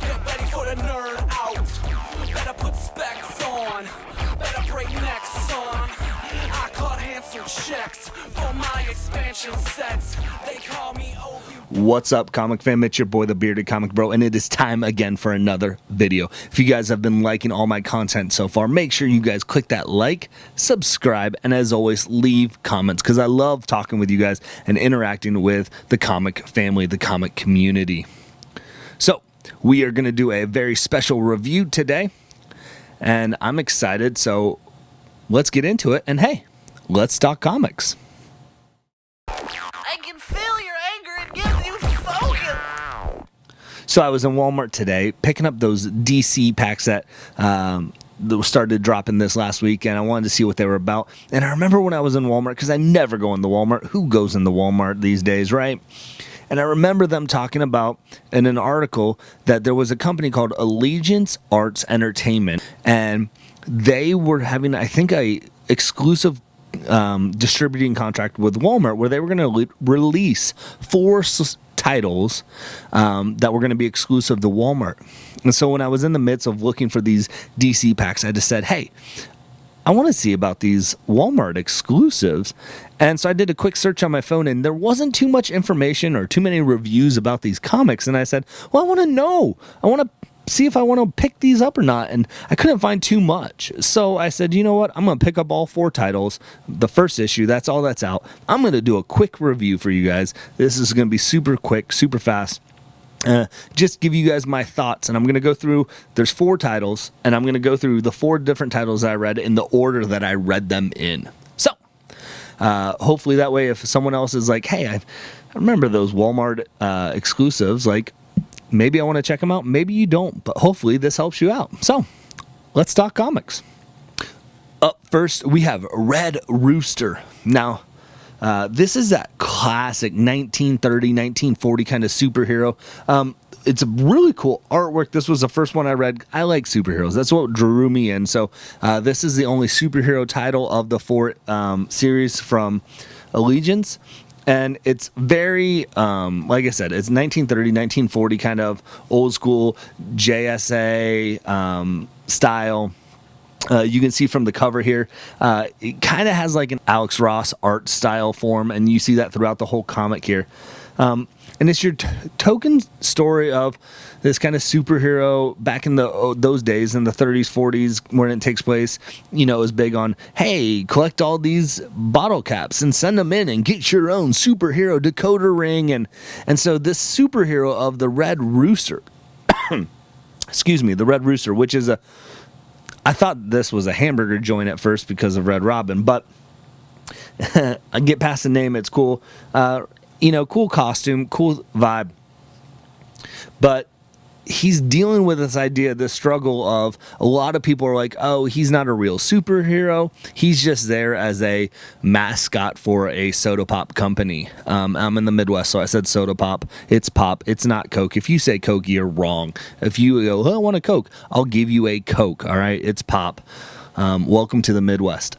Get ready for the nerd out. Better put specs on. Better break necks on. I caught handsome checks for my expansion sets. They call me Obi. What's up, comic fam? It's your boy, the Bearded Comic Bro, and it is time again for another video. If you guys have been liking all my content so far, make sure you guys click that like, subscribe, and as always, leave comments, because I love talking with you guys and interacting with the comic family, the comic community. So, we are going to do a very special review today, and I'm excited, so let's get into it, and hey, let's talk comics. I can feel your anger. It gives you focus. So I was in Walmart today picking up those DC packs that started dropping this last week, and I wanted to see what they were about. And I remember when I was in Walmart, because I never go into Walmart. Who goes into Walmart these days, right? And I remember them talking about in an article that there was a company called Allegiance Arts Entertainment, and they were having, I think, a exclusive distributing contract with Walmart where they were going to release 4 titles that were going to be exclusive to Walmart. And so when I was in the midst of looking for these DC packs, I just said, hey, I want to see about these Walmart exclusives. And so I did a quick search on my phone, and there wasn't too much information or too many reviews about these comics. And I said, well, I want to know. I want to see if I want to pick these up or not. And I couldn't find too much. So I said, you know what? I'm going to pick up all 4 titles. The first issue, that's all that's out. I'm going to do a quick review for you guys. This is going to be super quick, super fast. Just give you guys my thoughts, and I'm going to go through, there's 4 titles, and I'm going to go through the 4 different titles I read in the order that I read them in. So, hopefully that way if someone else is like, hey, I remember those Walmart exclusives, like, maybe I want to check them out, maybe you don't, but hopefully this helps you out. So, let's talk comics. Up first, we have Red Rooster. Now, this is that classic 1930, 1940 kind of superhero. It's a really cool artwork. This was the first one I read. I like superheroes. That's what drew me in. So this is the only superhero title of the 4 series from Allegiance. And it's very, like I said, it's 1930, 1940 kind of old school JSA style. You can see from the cover here, it kind of has like an Alex Ross art style form, and you see that throughout the whole comic here. And it's your token story of this kind of superhero back in those days, in the 30s, 40s, when it takes place. You know, it was big on, hey, collect all these bottle caps and send them in and get your own superhero decoder ring. And so this superhero of the Red Rooster, excuse me, the Red Rooster, which is I thought this was a hamburger joint at first because of Red Robin, but I get past the name, it's cool. Cool costume, cool vibe. But he's dealing with this idea, this struggle of a lot of people are like, oh, he's not a real superhero. He's just there as a mascot for a soda pop company. I'm in the Midwest, so I said soda pop. It's pop. It's not Coke. If you say Coke, you're wrong. If you go, oh, I want a Coke, I'll give you a Coke. All right, it's pop. Welcome to the Midwest.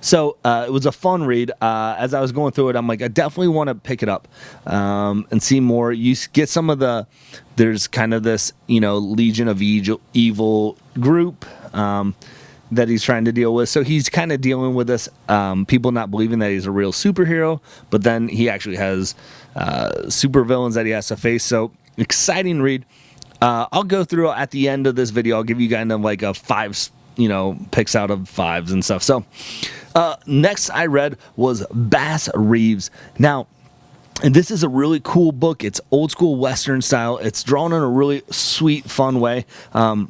So it was a fun read. As I was going through it, I'm like, I definitely want to pick it up and see more. You get some of there's kind of this, Legion of Evil group that he's trying to deal with. So he's kind of dealing with this, people not believing that he's a real superhero, but then he actually has super villains that he has to face. So exciting read. I'll go through at the end of this video. I'll give you kind of like a 5 picks out of 5s and stuff. So next I read was Bass Reeves. Now, and this is a really cool book. It's old school Western style. It's drawn in a really sweet, fun way. I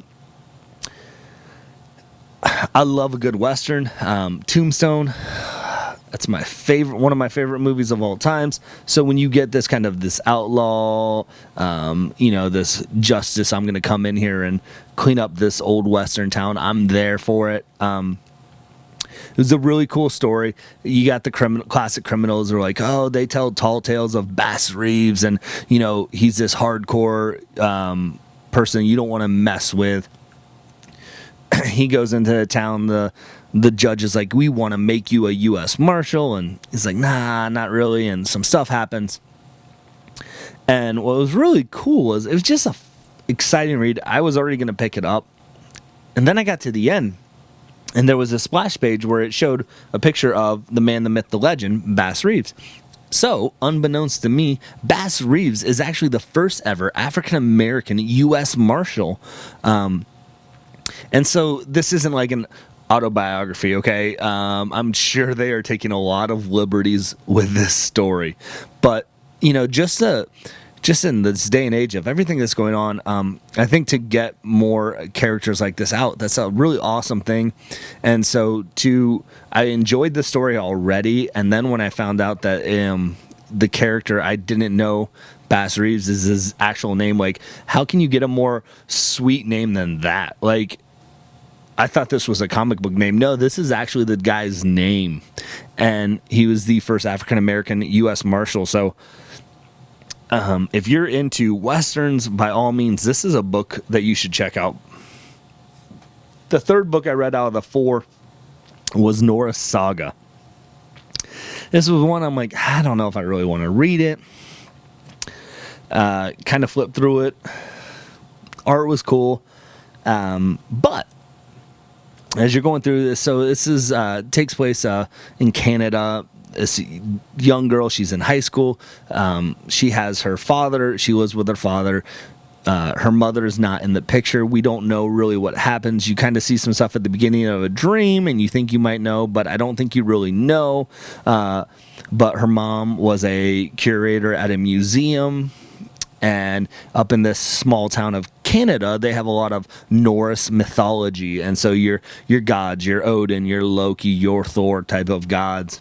love a good Western. Tombstone, that's my favorite, one of my favorite movies of all times. So when you get this kind of this outlaw, this justice, I'm going to come in here and clean up this old Western town, I'm there for it. It was a really cool story. You got the classic criminals are like, oh, they tell tall tales of Bass Reeves, and he's this hardcore person you don't want to mess with. He goes into the town. The judge is like, we want to make you a U.S. Marshal, and he's like, nah, not really. And some stuff happens. And what was really cool was it was just exciting read. I was already going to pick it up. And then I got to the end, and there was a splash page where it showed a picture of the man, the myth, the legend, Bass Reeves. So, unbeknownst to me, Bass Reeves is actually the first ever African-American U.S. Marshal. And so this isn't like an autobiography, okay? I'm sure they are taking a lot of liberties with this story. But, you know, just in this day and age of everything that's going on, I think to get more characters like this out, that's a really awesome thing. And so I enjoyed the story already, and then when I found out that the character, I didn't know Bass Reeves is his actual name, like, how can you get a more sweet name than that? Like, I thought this was a comic book name. No, this is actually the guy's name. And he was the first African-American U.S. Marshal. So if you're into Westerns, by all means, this is a book that you should check out. The third book I read out of the 4 was Norah's Saga. This was one I'm like, I don't know if I really want to read it. Kind of flipped through it. Art was cool. But as you're going through this, so this is takes place in Canada. This young girl, she's in high school. She has her father. She lives with her father. Her mother is not in the picture. We don't know really what happens. You kind of see some stuff at the beginning of a dream, and you think you might know, but I don't think you really know. But her mom was a curator at a museum. And up in this small town of Canada, they have a lot of Norse mythology. And so your gods, your Odin, your Loki, your Thor type of gods.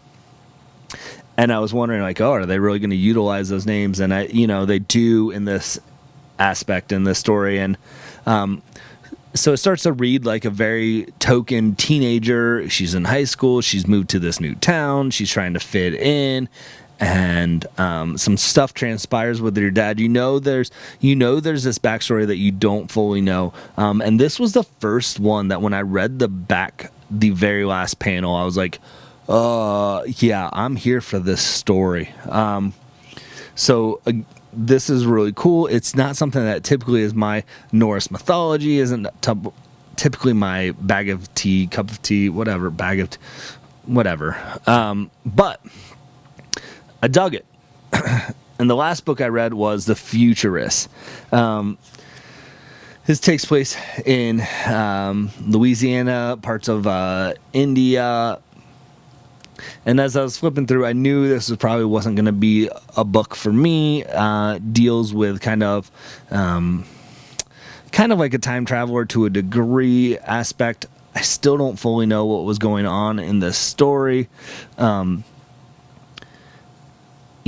And I was wondering, like, are they really going to utilize those names? And they do in this aspect in this story. And so it starts to read like a very token teenager. She's in high school. She's moved to this new town. She's trying to fit in. And some stuff transpires with your dad. There's this backstory that you don't fully know. And this was the first one that when I read the very last panel, I was like, yeah, I'm here for this story. This is really cool. It's not something that typically is my Norse mythology, isn't typically my bag of tea, cup of tea, whatever, whatever. But I dug it. And the last book I read was The Futurist. This takes place in Louisiana, parts of India. And as I was flipping through, I knew this probably wasn't going to be a book for me. Deals with kind of like a time traveler to a degree aspect. I still don't fully know what was going on in this story.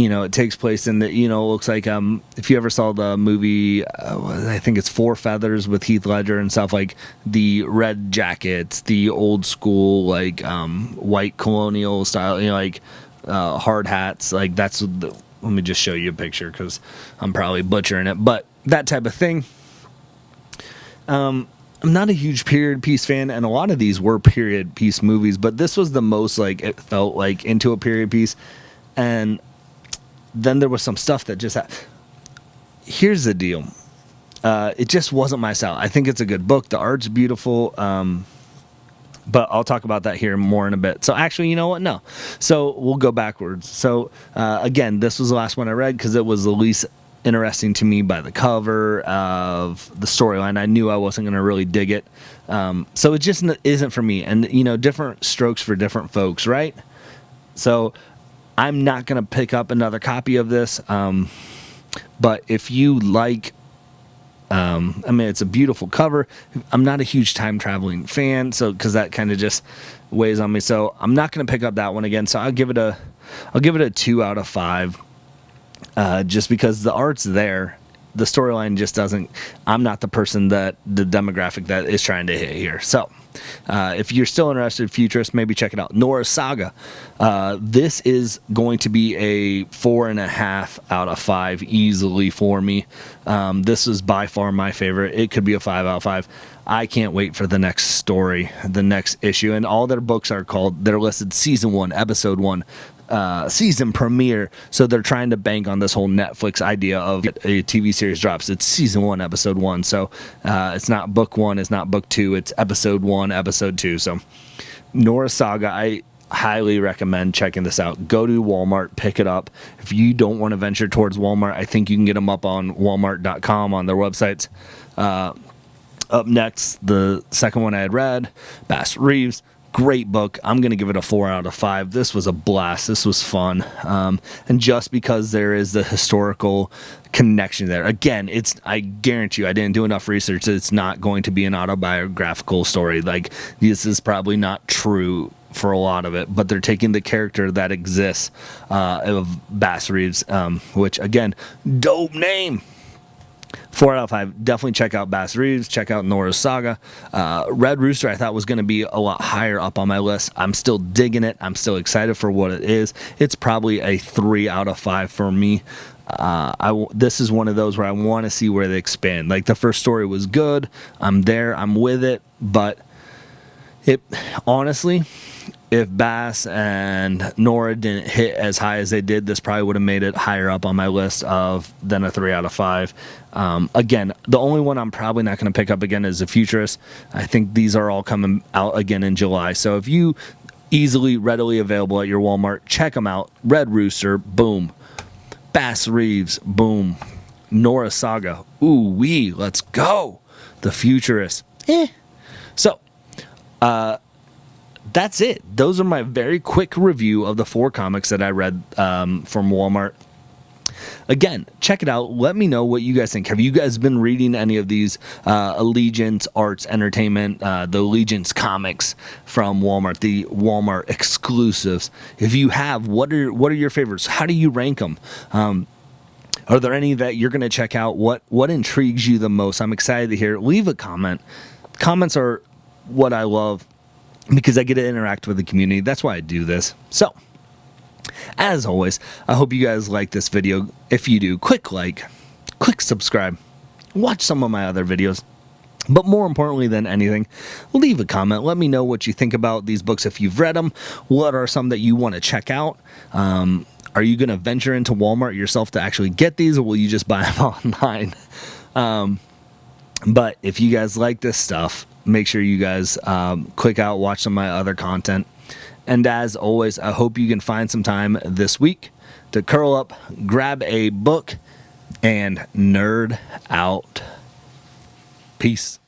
It takes place in the, it looks like, if you ever saw the movie, I think it's Four Feathers with Heath Ledger and stuff, like the red jackets, the old school, like, white colonial style, hard hats, like let me just show you a picture because I'm probably butchering it, but that type of thing. I'm not a huge period piece fan, and a lot of these were period piece movies, but this was the most, like, it felt like into a period piece. And then there was some stuff that just here's the deal. It just wasn't my style. I think it's a good book. The art's beautiful. But I'll talk about that here more in a bit. So actually, you know what? No. So we'll go backwards. So again, this was the last one I read because it was the least interesting to me by the cover of the storyline. I knew I wasn't going to really dig it. So it just isn't for me. And, different strokes for different folks, right? So I'm not going to pick up another copy of this, but if you like, it's a beautiful cover. I'm not a huge time traveling fan, so because that kind of just weighs on me. So I'm not going to pick up that one again. So I'll give it a 2 out of 5, just because the art's there. The storyline just doesn't. I'm not the person the demographic that is trying to hit here. So. If you're still interested in Futurist, maybe check it out. Norah's Saga. This is going to be a 4.5 out of 5 easily for me. This is by far my favorite. It could be a 5 out of 5. I can't wait for the next story, the next issue. And all their books they're listed Season 1, Episode 1, season premiere, so they're trying to bank on this whole Netflix idea of a TV series drops. It's season 1, episode 1, so it's not book 1, it's not book 2, it's episode 1, episode 2. So Norah Saga, I highly recommend checking this out. Go to Walmart, pick it up. If you don't want to venture towards Walmart, I think you can get them up on walmart.com on their websites. Up next, the second one I had read, Reeves. Great book. I'm going to give it a 4 out of 5. This was a blast. This was fun. And just because there is the historical connection there. Again, I guarantee you, I didn't do enough research. It's not going to be an autobiographical story. Like, this is probably not true for a lot of it, but they're taking the character that exists of Reeves, which, again, dope name. 4 out of 5. Definitely check out Reeves. Check out Norah's Saga. Red Rooster I thought was going to be a lot higher up on my list. I'm still digging it. I'm still excited for what it is. It's probably a 3 out of 5 for me. This is one of those where I want to see where they expand. Like, the first story was good. I'm there. I'm with it. But it honestly, if Bass and Norah didn't hit as high as they did, this probably would have made it higher up on my list than a 3 out of 5. Again, the only one I'm probably not going to pick up again is the Futurist. I think these are all coming out again in July. So if you readily available at your Walmart, check them out. Red Rooster, boom. Reeves, boom. Norah Saga, ooh wee, let's go. The Futurist, So, that's it. Those are my very quick review of the 4 comics that I read from Walmart. Again, check it out. Let me know what you guys think. Have you guys been reading any of these Allegiance Arts Entertainment, the Allegiance comics from Walmart, the Walmart exclusives? If you have, what are your favorites? How do you rank them? Are there any that you're going to check out? What intrigues you the most? I'm excited to hear. Leave a comment. Comments are what I love, because I get to interact with the community. That's why I do this. So, as always, I hope you guys like this video. If you do, click like, click subscribe, watch some of my other videos. But more importantly than anything, leave a comment. Let me know what you think about these books if you've read them. What are some that you want to check out? Are you going to venture into Walmart yourself to actually get these, or will you just buy them online? But if you guys like this stuff, make sure you guys click out, watch some of my other content. And as always, I hope you can find some time this week to curl up, grab a book, and nerd out. Peace.